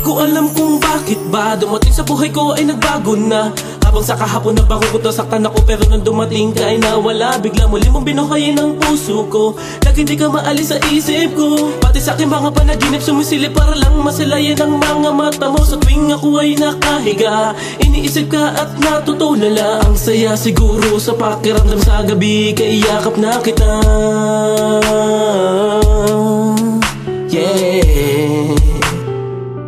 ko alam kung bakit ba dumating sa buhay ko ay nagbago na. Habang sa kahapon na bago ko nasaktan ako, pero nang dumating ka ay nawala. Bigla muli mong binuhayin ang puso ko, lagi hindi ka maalis sa isip ko. Pati sa aking mga panaginip sumisilip para lang masalayan ang mga mata mo. Sa tuwing ako ay nakahiga, iniisip ka at natutulala. Ang saya siguro sa pakiramdam sa gabi, kaiyakap na kita. Yeah,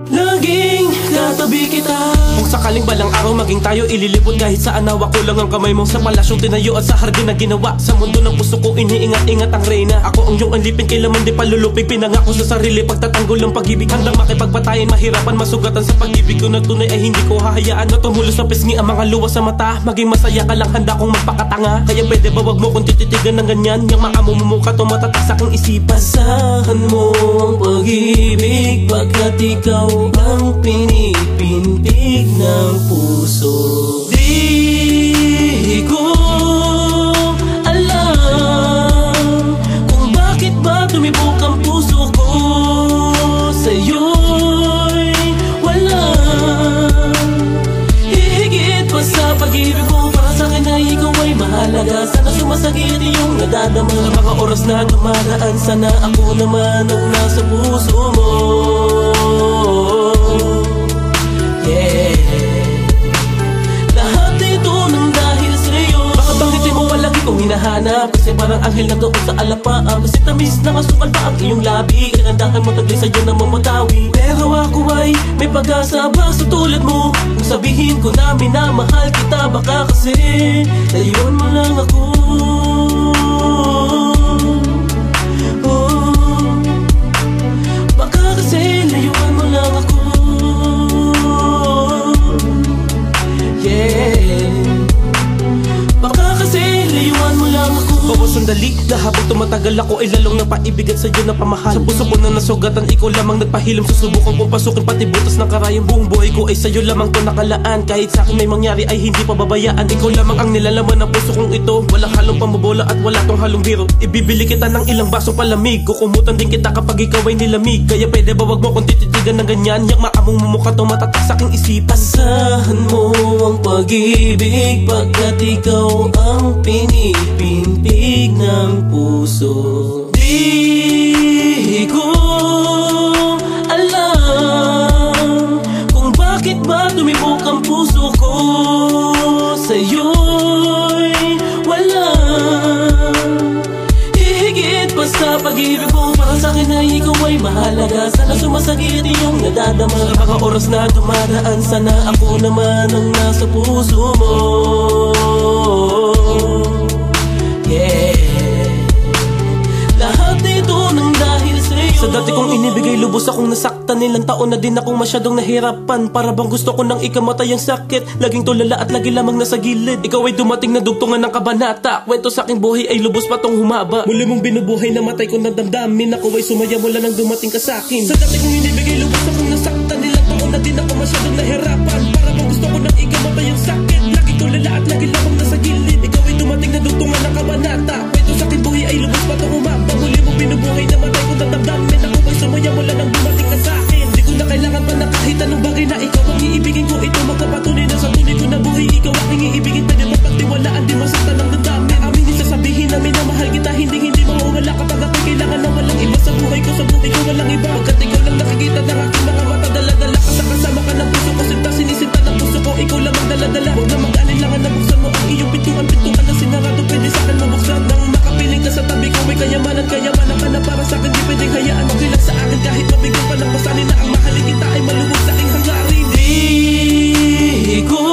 laging katabi kita. Kung sakaling balang araw maging tayo ililipot, kahit saan hawak ko lang ang kamay mo. Sa palasyong tinayo at sa hardin na ginawa, sa mundo ng puso ko iniingat-ingat ang reyna. Ako ang iyong anlipin, kailanman di palulupig. Pinangako sa sarili pagtatanggol ng pag-ibig, handang makipagpatayin, mahirapan, masugatan sa pag-ibig ko na tunay ay hindi ko hahayaan na tumulo sa pisngi ang mga luwas sa mata. Maging masaya ka lang, handa kong magpakatanga. Kaya pwede ba wag mo kung tititigan ng ganyan, yung makamumumuka tumatatak sa aking isipan. Asahan mo ang pag-ibig pagkat ikaw ang pinipintig ng puso. Di ko alam kung bakit ba tumibok ang puso ko. Sa'yo'y wala hihigit pa sa pag-ibig mo. Para sa'kin ay ikaw ay mahalaga. Sana sumasagit iyong nadadama. Sa mga oras na dumaraan, sana ako naman ang nasa puso mo. Yeah, lahat ito nang dahil sa'yo. Baka banggitin mo palagi kong hinahanap, kasi parang anghel na doon sa alapaan. Kasi tamis na kasukal pa ang iyong labi, kagandahan mo taglay sa'yo na mamatawi. Pero ako ay may pag-asa ba sa tulad mo? Kung sabihin ko na minamahal kita, baka kasi layuan mo lang ako. Baka kasi layuan mo lang ako. Baka kasi layuan mo lang ako. Bawat sandali na habang tumatagal ako ay lalong napaibigan sa'yo na pamahal. Sa puso ko na nasugatan, ikaw lamang nagpahilam. Susubukan kong pasukin pati butas ng karayang. Buong buhay ko ay sa'yo lamang to nakalaan. Kahit sa'kin may mangyari ay hindi pababayaan. Ikaw lamang ang nilalaman ng puso kong ito. Walang halong pambobola at wala tong halong biro. Ibibili kita ng ilang basong palamig, kukumutan din kita kapag ikaw ay nilamig. Kaya pwede ba wag mo kung tititigan ng ganyan, yung maamong mumukha tumatatak sa aking isipan. Asahan mo ang pag-ibig pagkat ikaw ang pinipintig ng puso. Di ko alam kung bakit ba tumibok ang puso ko. Sa'yo'y wala hihigit pa sa pag-ibig mo. Para sa'kin ay ikaw ay mahalaga. Sana sumasagit iyong nadadama. Sa mga oras na dumaraan, sana ako naman ang nasa puso mo. Yeah, lahat ito nang dahil sa'yo. Sa dati kong inibigay lubos akong nasaktan. Ilang taon na din akong masyadong nahirapan. Para bang gusto ko nang ikamatay ang sakit. Laging tulala at lagi lamang nasa gilid. Ikaw ay dumating na dugtungan ng kabanata. Kwento sa aking buhay ay lubos patong humaba. Muli mong binubuhay na matay ko ng damdamin. Ako ay sumaya mula nang dumating ka sa akin. Sa dati kong inibigay lubos akong nasaktan. Ilang taon na din ako masyadong nahirapan. Para bang gusto ko nang ikamatay ang sakit. Laging tulala at lagi lamang nasa gilid. Ikaw ay dumating na dugtungan ng kabanata. Kwento sa aking buhay ay lubos patong humaba. Muli mong binubuhay na matay ko ng damdamin. Ako ay sumaya mula nang dumating ka sa akin. Di ko na kailangan pa na kahit anong bagay na ikaw ang iibigin ko. Ito magpapatunay na sa tunay ko na buhay. Ikaw aking iibigin, pwede mapagtiwalaan. Di masaktan ng damdamin. Aminin sasabihin namin na mahal kita. Hindi mauwala kapag ako'y kailangan na walang iba sa buhay ko. Sa buhay ko walang iba. Pagkat ikaw lang nakikita ng aking mga mata. Dala-dala ka sa kasama ka ng puso ko. Sinta sinisinta ng puso ko. Ikaw lamang dala-dala. Huwag na mag-alinlangan na buksan mo ang iyong pintuan. Pintuan na sinarado, pwede sa'kin mabuksan. Nang makapiling ka sa tabi ko, may kayamanan ka na para sa'kin. Di pwedeng hayaan, okay lang sa akin. Kahit mabigyan pa ng pasanin na ang mahalin kita ay maluwag sa aking hangarin. Di ko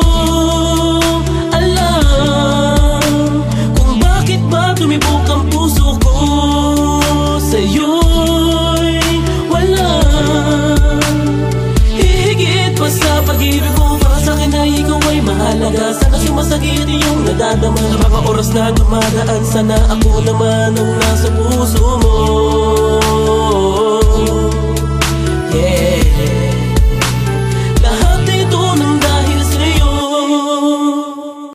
alam kung bakit ba tumibok ang puso ko. Sa'yo'y wala hihigit pa sa pag-ibig mo. Para sa'kin ay ikaw ay mahalaga. Sana sumasagit iyong nadadama. Sa mga oras na dumaraan, sana ako naman ang nasa puso mo. Yeah,